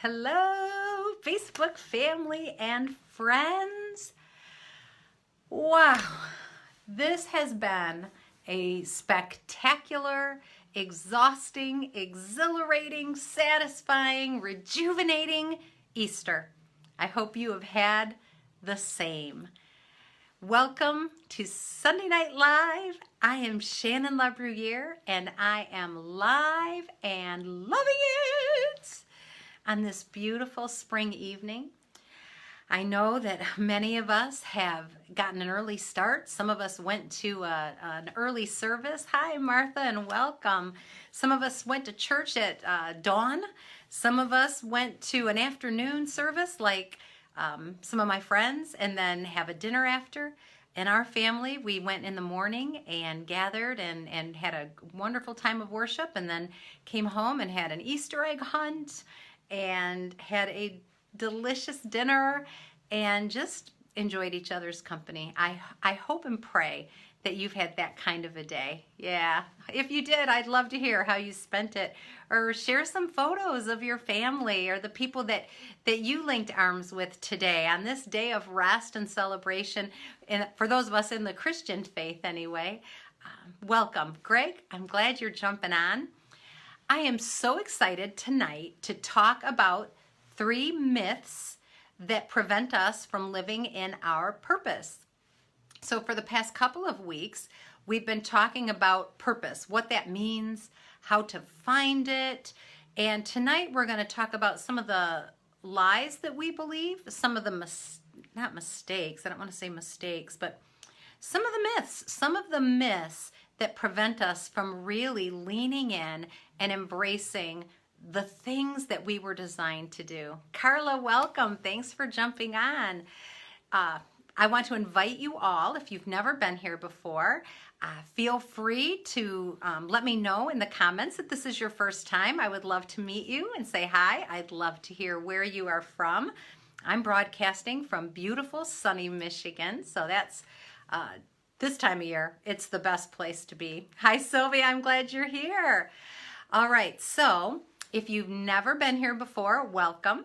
Hello, Facebook family and friends. Wow, this has been a spectacular, exhausting, exhilarating, satisfying, rejuvenating Easter. I hope you have had the same. Welcome to Sunday Night Live. I am Shannon LaBruyere, and I am live and loving it on this beautiful spring evening. I know that many of us have gotten an early start. Some of us went to an early service. Hi, Martha, and welcome. Some of us went to church at dawn. Some of us went to an afternoon service like some of my friends, and then have a dinner after. In our family, we went in the morning and gathered and had a wonderful time of worship, and then came home and had an Easter egg hunt and had a delicious dinner and just enjoyed each other's company. I hope and pray that you've had that kind of a day. Yeah, if you did, I'd love to hear how you spent it, or share some photos of your family or the people that you linked arms with today on this day of rest and celebration. And for those of us in the Christian faith anyway, welcome. Greg, I'm glad you're jumping on. I am so excited tonight to talk about 3 myths that prevent us from living in our purpose. So for the past couple of weeks, we've been talking about purpose, what that means, how to find it. And tonight we're going to talk about some of the lies that we believe, some of the, not mistakes, I don't want to say mistakes, but some of the myths that prevent us from really leaning in and embracing the things that we were designed to do. Carla, welcome. Thanks for jumping on. I want to invite you all, if you've never been here before, feel free to let me know in the comments that this is your first time. I would love to meet you and say hi. I'd love to hear where you are from. I'm broadcasting from beautiful sunny Michigan, so that's this time of year, it's the best place to be. Hi, Sylvia, I'm glad you're here. All right, so if you've never been here before, welcome.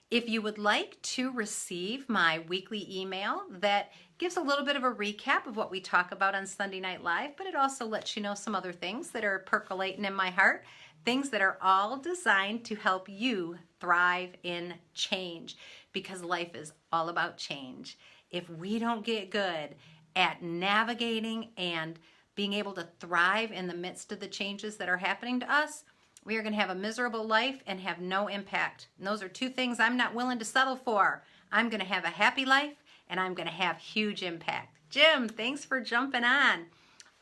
If you would like to receive my weekly email that gives a little bit of a recap of what we talk about on Sunday Night Live, but it also lets you know some other things that are percolating in my heart, things that are all designed to help you thrive in change, because life is all about change. If we don't get good at navigating and being able to thrive in the midst of the changes that are happening to us, we are going to have a miserable life and have no impact. And those are 2 things I'm not willing to settle for. I'm going to have a happy life, and I'm going to have huge impact. Jim, thanks for jumping on.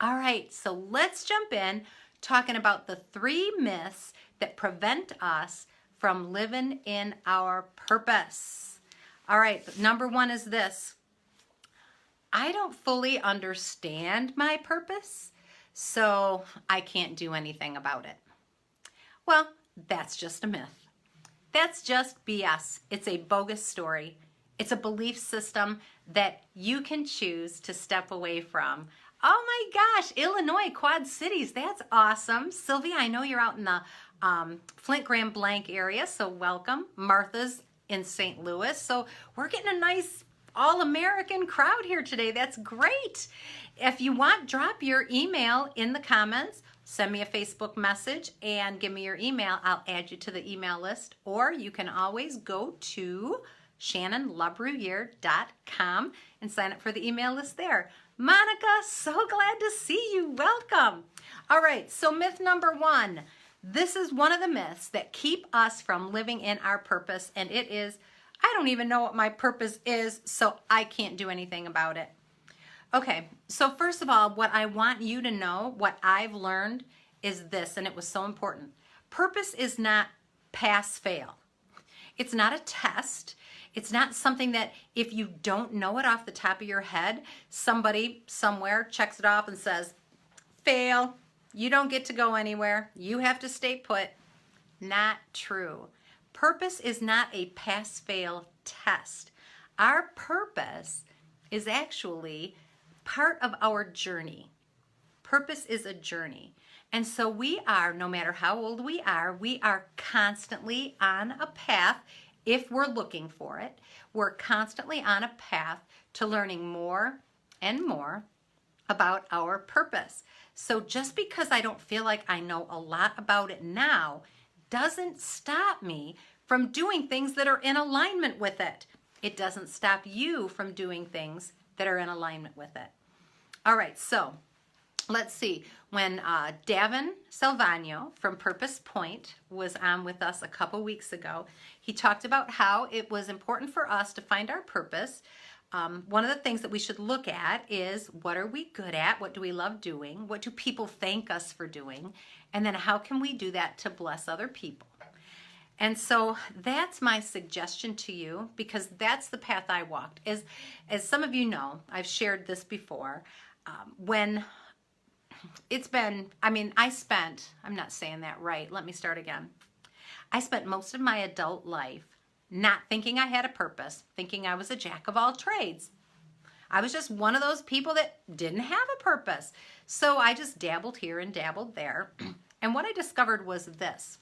All right, so let's jump in talking about the 3 myths that prevent us from living in our purpose. All right, number 1 is this. I don't fully understand my purpose, so I can't do anything about it. Well, that's just a myth. That's just BS. It's a bogus story. It's a belief system that you can choose to step away from. Oh my gosh, Illinois, Quad Cities, that's awesome. Sylvia, I know you're out in the Flint Grand Blanc area, so welcome. Martha's in St. Louis, so we're getting a nice all-American crowd here today. That's great. If you want, drop your email in the comments. Send me a Facebook message and give me your email. I'll add you to the email list. Or you can always go to shannonlabruyere.com and sign up for the email list there. Monica, so glad to see you. Welcome. All right, so myth number 1. This is one of the myths that keep us from living in our purpose, and it is, I don't even know what my purpose is, so I can't do anything about it. Okay, so first of all, what I want you to know, what I've learned is this, and it was so important. Purpose is not pass-fail. It's not a test. It's not something that if you don't know it off the top of your head, somebody somewhere checks it off and says, fail, you don't get to go anywhere, you have to stay put. Not true. Purpose is not a pass-fail test. Our purpose is actually part of our journey. Purpose is a journey. And so we are, no matter how old we are constantly on a path. If we're looking for it, we're constantly on a path to learning more and more about our purpose. So just because I don't feel like I know a lot about it now doesn't stop me from doing things that are in alignment with it. It doesn't stop you from doing things that are in alignment with it. All right, so let's see. When Davin Salvano from Purpose Point was on with us a couple weeks ago, he talked about how it was important for us to find our purpose. One of the things that we should look at is, what are we good at? What do we love doing? What do people thank us for doing? And then how can we do that to bless other people? And so that's my suggestion to you, because that's the path I walked. As some of you know, I've shared this before. When it's been, I'm not saying that right. Let me start again. I spent most of my adult life not thinking I had a purpose, thinking I was a jack of all trades. I was just one of those people that didn't have a purpose. So I just dabbled here and dabbled there. And what I discovered was this.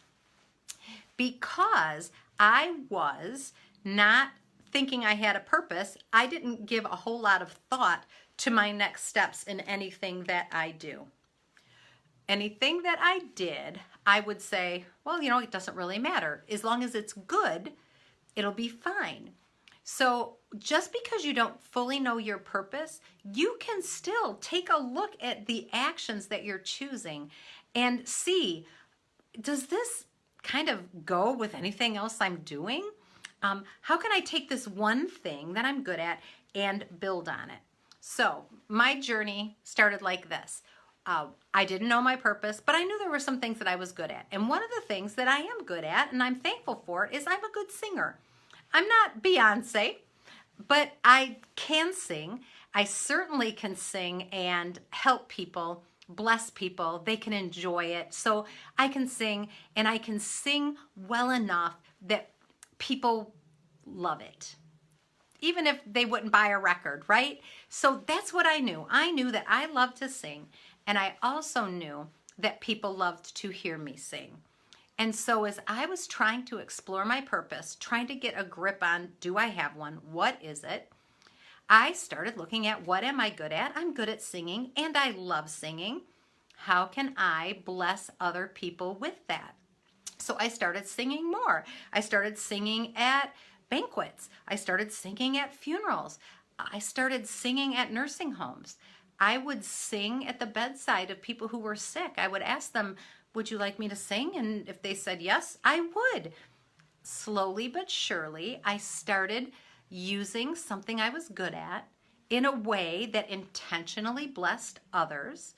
Because I was not thinking I had a purpose, I didn't give a whole lot of thought to my next steps in anything that I do. Anything that I did, I would say, well, it doesn't really matter. As long as it's good, it'll be fine. So just because you don't fully know your purpose, you can still take a look at the actions that you're choosing and see, does this kind of go with anything else I'm doing? How can I take this one thing that I'm good at and build on it? So my journey started like this. I didn't know my purpose, but I knew there were some things that I was good at. And one of the things that I am good at, and I'm thankful for, is I'm a good singer. I'm not Beyonce, but I can sing. I certainly can sing and help people, bless people. They can enjoy it. So I can sing, and I can sing well enough that people love it, even if they wouldn't buy a record, right? So that's what I knew. I knew that I loved to sing, and I also knew that people loved to hear me sing. And so as I was trying to explore my purpose, trying to get a grip on, do I have one? What is it? I started looking at, what am I good at? I'm good at singing, and I love singing. How can I bless other people with that? So I started singing more. I started singing at banquets. I started singing at funerals. I started singing at nursing homes. I would sing at the bedside of people who were sick. I would ask them, would you like me to sing? And if they said yes, I would. Slowly but surely, I started using something I was good at in a way that intentionally blessed others.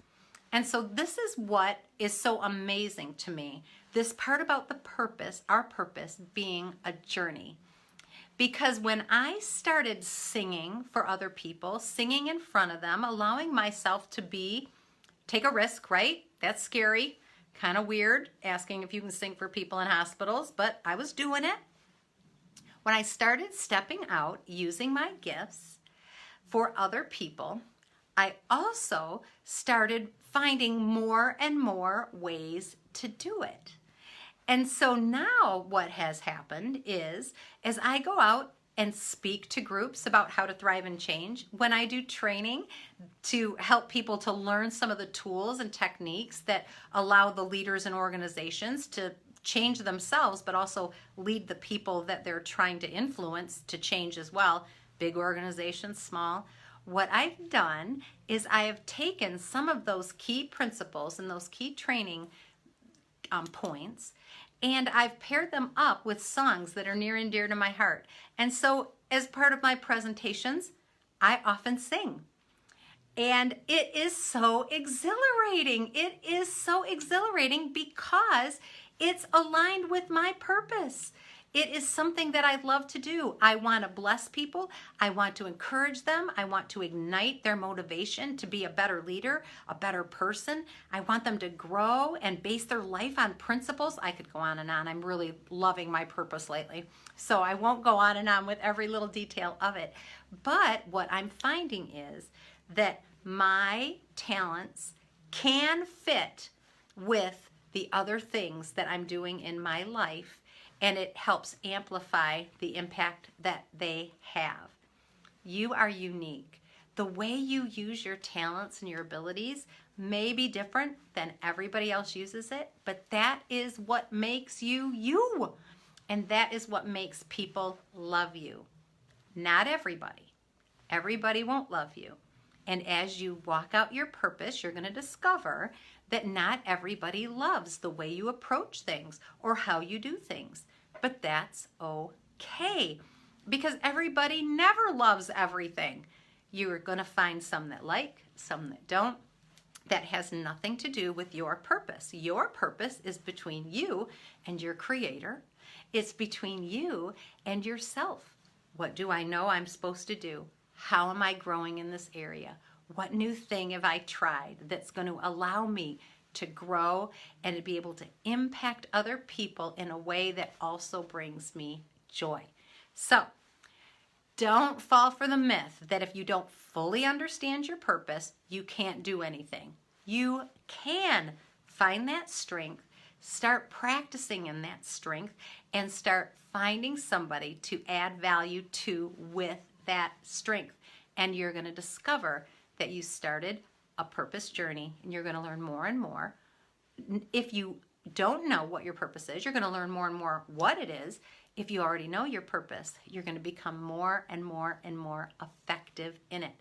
And so this is what is so amazing to me. This part about the purpose, our purpose being a journey. Because when I started singing for other people, singing in front of them, allowing myself to take a risk, right? That's scary. Kind of weird, asking if you can sing for people in hospitals, but I was doing it. When I started stepping out, using my gifts for other people, I also started finding more and more ways to do it. And so now what has happened is, as I go out and speak to groups about how to thrive and change, when I do training to help people to learn some of the tools and techniques that allow the leaders and organizations to change themselves, but also lead the people that they're trying to influence to change as well, big organizations, small, what I've done is I have taken some of those key principles and those key training points, and I've paired them up with songs that are near and dear to my heart. And so as part of my presentations, I often sing. And it is so exhilarating. It is so exhilarating because it's aligned with my purpose. It is something that I love to do. I want to bless people. I want to encourage them. I want to ignite their motivation to be a better leader, a better person. I want them to grow and base their life on principles. I could go on and on. I'm really loving my purpose lately. So I won't go on and on with every little detail of it. But what I'm finding is that my talents can fit with the other things that I'm doing in my life, and it helps amplify the impact that they have. You are unique. The way you use your talents and your abilities may be different than everybody else uses it, but that is what makes you you. And that is what makes people love you. Not everybody. Everybody won't love you. And as you walk out your purpose, you're going to discover that not everybody loves the way you approach things or how you do things. But that's okay, because everybody never loves everything. You're going to find some that like, some that don't. That has nothing to do with your purpose. Your purpose is between you and your Creator. It's between you and yourself. What do I know I'm supposed to do? How am I growing in this area? What new thing have I tried that's going to allow me to grow and to be able to impact other people in a way that also brings me joy? So, don't fall for the myth that if you don't fully understand your purpose, you can't do anything. You can find that strength, start practicing in that strength, and start finding somebody to add value to with that strength. And you're going to discover that you started a purpose journey, and you're going to learn more and more. If you don't know what your purpose is, you're going to learn more and more what it is. If you already know your purpose, you're going to become more and more and more effective in it.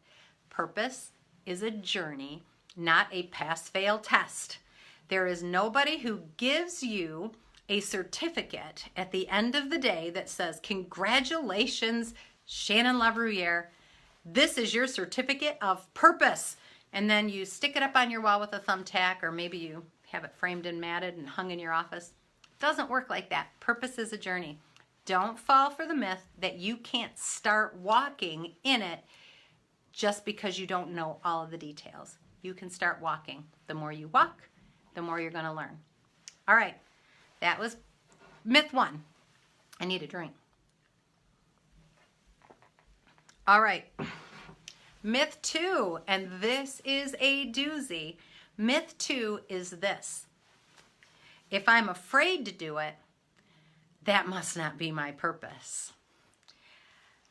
Purpose is a journey, not a pass-fail test. There is nobody who gives you a certificate at the end of the day that says, "Congratulations, Shannon LaBruyere. This is your certificate of purpose." And then you stick it up on your wall with a thumbtack, or maybe you have it framed and matted and hung in your office. It doesn't work like that. Purpose is a journey. Don't fall for the myth that you can't start walking in it just because you don't know all of the details. You can start walking. The more you walk, the more you're going to learn. All right, that was myth 1. I need a drink. All right, myth 2, and this is a doozy. Myth 2 is this: if I'm afraid to do it, that must not be my purpose.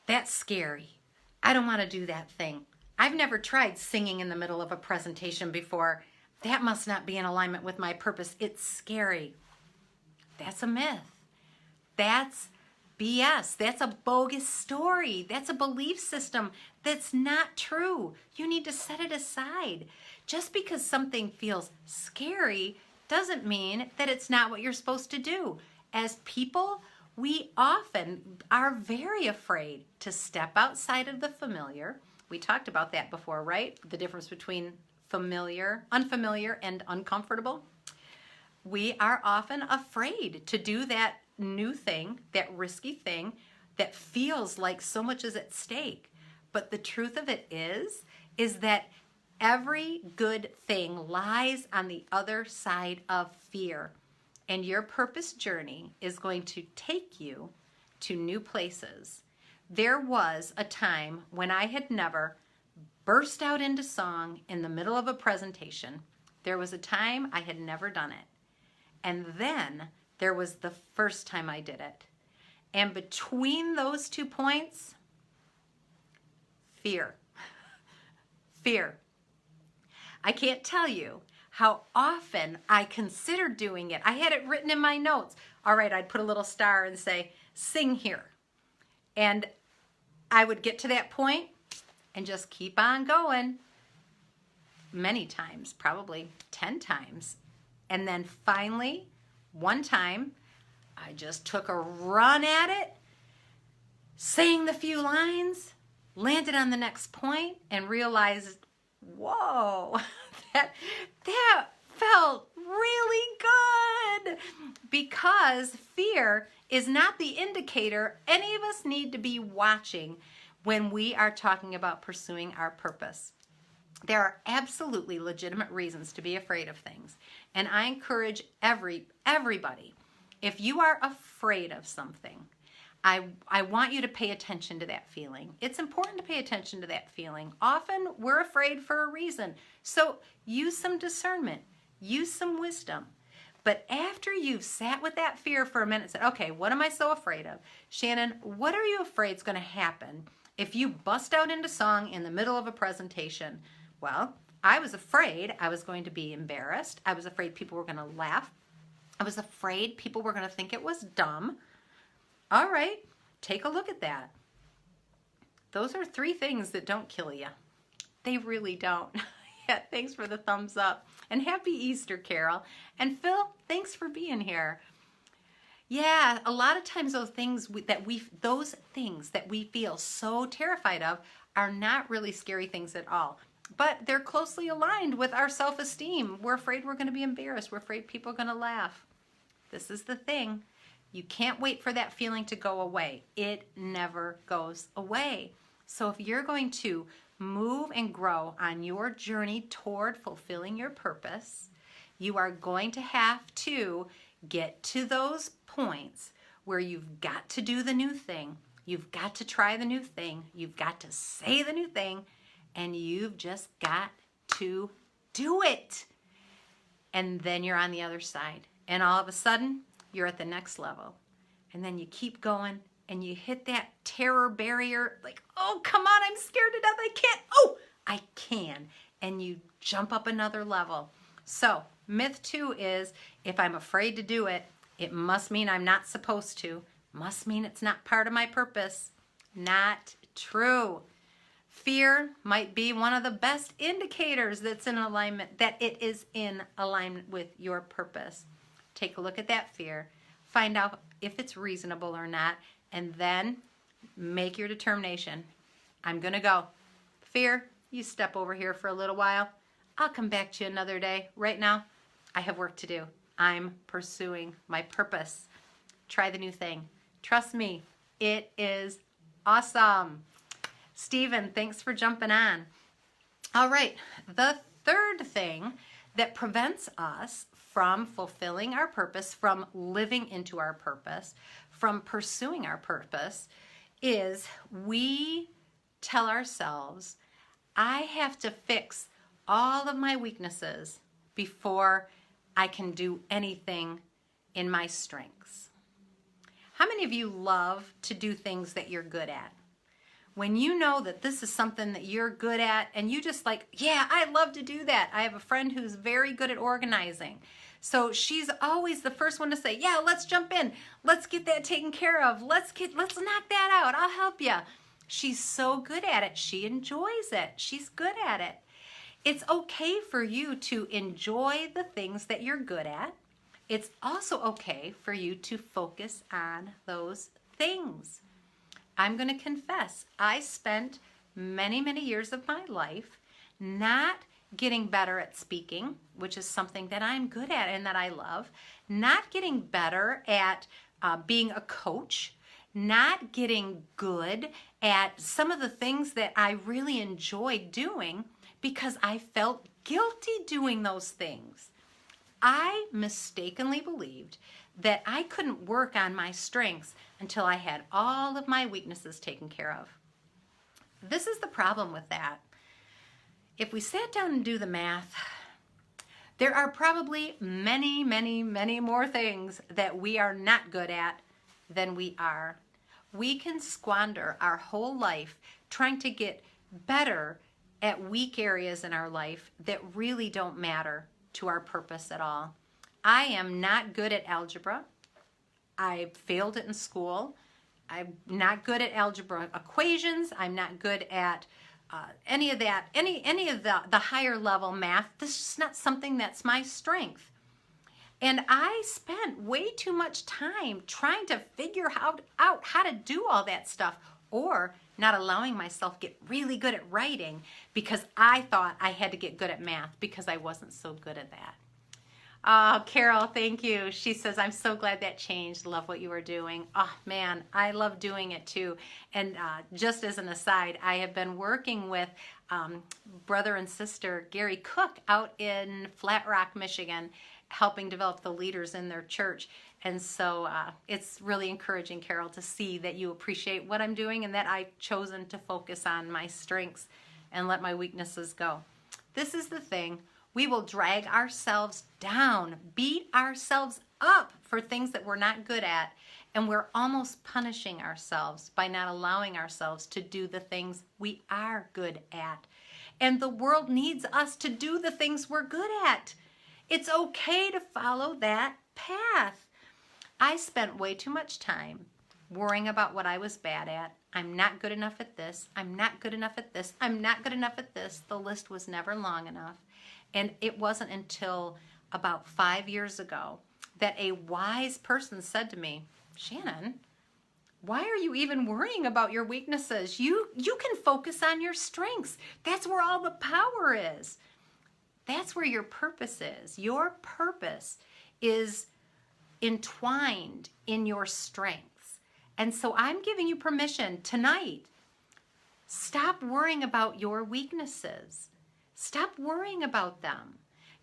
That's scary. I don't want to do that thing. I've never tried singing in the middle of a presentation before. That must not be in alignment with my purpose. It's scary. That's a myth. That's BS. That's a bogus story. That's a belief system that's not true. You need to set it aside. Just because something feels scary doesn't mean that it's not what you're supposed to do. As people, we often are very afraid to step outside of the familiar. We talked about that before, right? The difference between unfamiliar, and uncomfortable. We are often afraid to do that new thing, that risky thing that feels like so much is at stake. But the truth of it is that every good thing lies on the other side of fear. And your purpose journey is going to take you to new places. There was a time when I had never burst out into song in the middle of a presentation. There was a time I had never done it. And then there was the first time I did it. And between those 2 points, fear. Fear. I can't tell you how often I considered doing it. I had it written in my notes. All right, I'd put a little star and say, "Sing here." And I would get to that point and just keep on going. Many times, probably 10 times. And then finally, one time, I just took a run at it, sang the few lines, landed on the next point, and realized, whoa, that felt really good. Because fear is not the indicator any of us need to be watching when we are talking about pursuing our purpose. There are absolutely legitimate reasons to be afraid of things. And I encourage everybody, if you are afraid of something, I want you to pay attention to that feeling. It's important to pay attention to that feeling. Often we're afraid for a reason. So use some discernment. use some wisdom. But after you've sat with that fear for a minute and said, okay, what am I so afraid of? Shannon, what are you afraid is going to happen if you bust out into song in the middle of a presentation? Well, I was afraid I was going to be embarrassed. I was afraid people were going to laugh. I was afraid people were going to think it was dumb. All right, take a look at that. Those are 3 things that don't kill you. They really don't. Yeah, thanks for the thumbs up. And happy Easter, Carol. And Phil, thanks for being here. Yeah, a lot of times those things that we feel so terrified of are not really scary things at all. But they're closely aligned with our self-esteem. We're afraid we're going to be embarrassed. We're afraid people are going to laugh. This is the thing. You can't wait for that feeling to go away. It never goes away. So if you're going to move and grow on your journey toward fulfilling your purpose, you are going to have to get to those points where you've got to do the new thing. You've got to try the new thing. You've got to say the new thing, and you've just got to do it. And then you're on the other side. And all of a sudden, you're at the next level. And then you keep going, and you hit that terror barrier, like, oh, come on, I'm scared to death, I can't. Oh, I can. And you jump up another level. So myth 2 is, if I'm afraid to do it, it must mean I'm not supposed to. Must mean it's not part of my purpose. Not true. Fear might be one of the best indicators that's in alignment, that it is in alignment with your purpose. Take a look at that fear. Find out if it's reasonable or not, and then make your determination. I'm going to go. Fear, you step over here for a little while. I'll come back to you another day. Right now, I have work to do. I'm pursuing my purpose. Try the new thing. Trust me, it is awesome. Stephen, thanks for jumping on. All right, the third thing that prevents us from fulfilling our purpose, from living into our purpose, from pursuing our purpose, is we tell ourselves, I have to fix all of my weaknesses before I can do anything in my strengths. How many of you love to do things that you're good at? When you know that this is something that you're good at and you just like, yeah, I love to do that. I have a friend who's very good at organizing. So she's always the first one to say, yeah, let's jump in. Let's get that taken care of. Let's knock that out. I'll help you. She's so good at it. She enjoys it. She's good at it. It's okay for you to enjoy the things that you're good at. It's also okay for you to focus on those things. I'm going to confess, I spent many, many years of my life not getting better at speaking, which is something that I'm good at and that I love, not getting better at being a coach, not getting good at some of the things that I really enjoyed doing because I felt guilty doing those things. I mistakenly believed that I couldn't work on my strengths until I had all of my weaknesses taken care of. This is the problem with that. If we sat down and do the math, there are probably many, many, many more things that we are not good at than we are. We can squander our whole life trying to get better at weak areas in our life that really don't matter to our purpose at all. I am not good at algebra. I failed it in school. I'm not good at algebra equations. I'm not good at any of that, any of the higher level math. This is not something that's my strength. And I spent way too much time trying to figure out how to do all that stuff, or not allowing myself get really good at writing because I thought I had to get good at math because I wasn't so good at that. Oh, Carol, thank you. She says, I'm so glad that changed. Love what you were doing. Oh, man, I love doing it too. And just as an aside, I have been working with brother and sister Gary Cook out in Flat Rock, Michigan, helping develop the leaders in their church. And so it's really encouraging, Carol, to see that you appreciate what I'm doing and that I've chosen to focus on my strengths and let my weaknesses go. This is the thing. We will drag ourselves down, beat ourselves up for things that we're not good at, and we're almost punishing ourselves by not allowing ourselves to do the things we are good at. And the world needs us to do the things we're good at. It's okay to follow that path. I spent way too much time worrying about what I was bad at. I'm not good enough at this. I'm not good enough at this. I'm not good enough at this. The list was never long enough. And it wasn't until about 5 years ago that a wise person said to me, Shannon, why are you even worrying about your weaknesses? You can focus on your strengths. That's where all the power is. That's where your purpose is. Your purpose is entwined in your strengths. And so I'm giving you permission tonight. Stop worrying about your weaknesses. Stop worrying about them.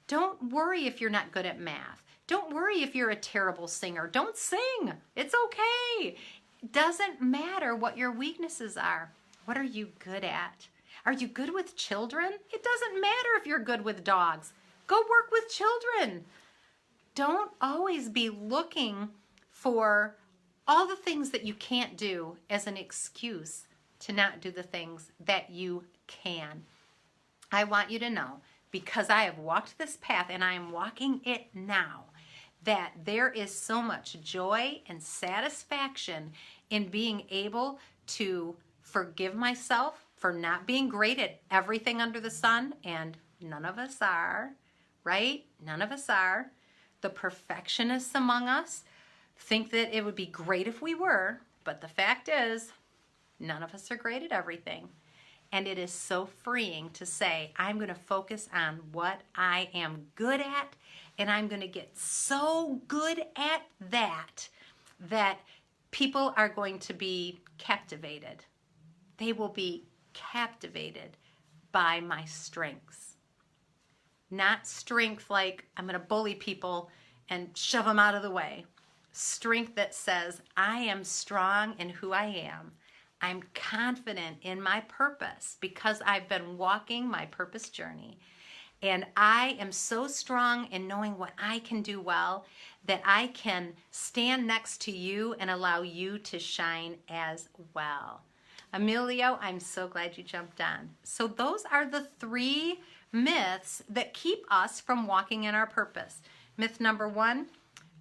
Don't worry if you're not good at math. Don't worry if you're a terrible singer. Don't sing. It's okay. It doesn't matter what your weaknesses are. What are you good at? Are you good with children? It doesn't matter if you're good with dogs. Go work with children. Don't always be looking for all the things that you can't do as an excuse to not do the things that you can. I want you to know, because I have walked this path and I am walking it now, that there is so much joy and satisfaction in being able to forgive myself for not being great at everything under the sun, and none of us are, right? None of us are. The perfectionists among us think that it would be great if we were, but the fact is, none of us are great at everything. And it is so freeing to say, I'm going to focus on what I am good at, and I'm going to get so good at that people are going to be captivated. They will be captivated by my strengths. Not strength like I'm going to bully people and shove them out of the way. Strength that says, I am strong in who I am. I'm confident in my purpose because I've been walking my purpose journey. And I am so strong in knowing what I can do well that I can stand next to you and allow you to shine as well. Emilio, I'm so glad you jumped on. So those are the 3 myths that keep us from walking in our purpose. Myth number 1,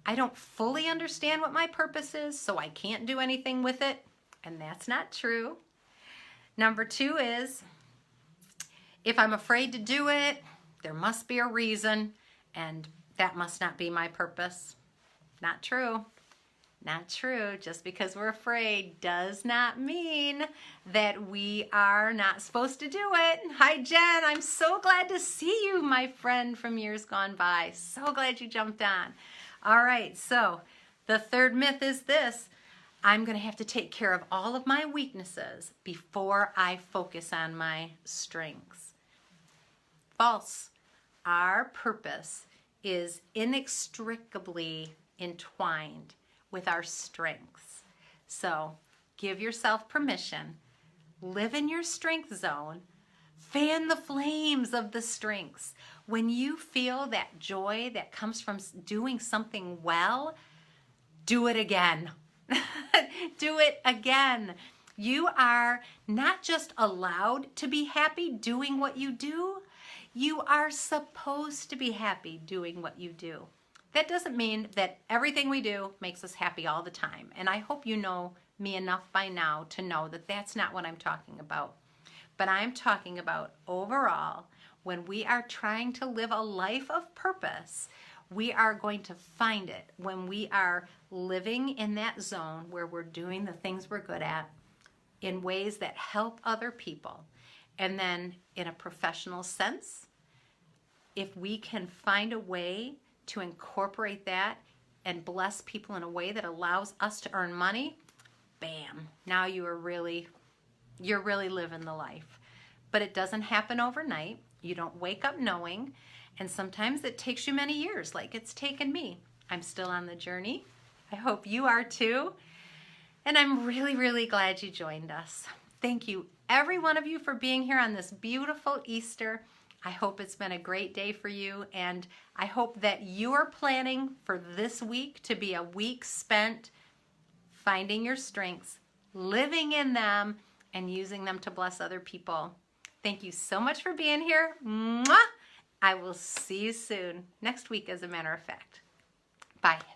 I don't fully understand what my purpose is, so I can't do anything with it. And that's not true. Number 2 is, if I'm afraid to do it, there must be a reason, and that must not be my purpose. Not true. Not true. Just because we're afraid does not mean that we are not supposed to do it. Hi, Jen. I'm so glad to see you, my friend from years gone by. So glad you jumped on. All right, so the 3rd myth is this. I'm going to have to take care of all of my weaknesses before I focus on my strengths. False. Our purpose is inextricably entwined with our strengths. So give yourself permission. Live in your strength zone. Fan the flames of the strengths. When you feel that joy that comes from doing something well, do it again. Do it again. You are not just allowed to be happy doing what you do, you are supposed to be happy doing what you do. That doesn't mean that everything we do makes us happy all the time. And I hope you know me enough by now to know that that's not what I'm talking about. But I'm talking about overall, when we are trying to live a life of purpose, we are going to find it when we are living in that zone where we're doing the things we're good at in ways that help other people. And then in a professional sense, if we can find a way to incorporate that and bless people in a way that allows us to earn money, bam, now you're really living the life. But it doesn't happen overnight. You don't wake up knowing, and sometimes it takes you many years, like it's taken me. I'm still on the journey. I hope you are too. And I'm really, really glad you joined us. Thank you, every one of you, for being here on this beautiful Easter. I hope it's been a great day for you, and I hope that you are planning for this week to be a week spent finding your strengths, living in them, and using them to bless other people. Thank you so much for being here. Mwah! I will see you soon. Next week, as a matter of fact. Bye.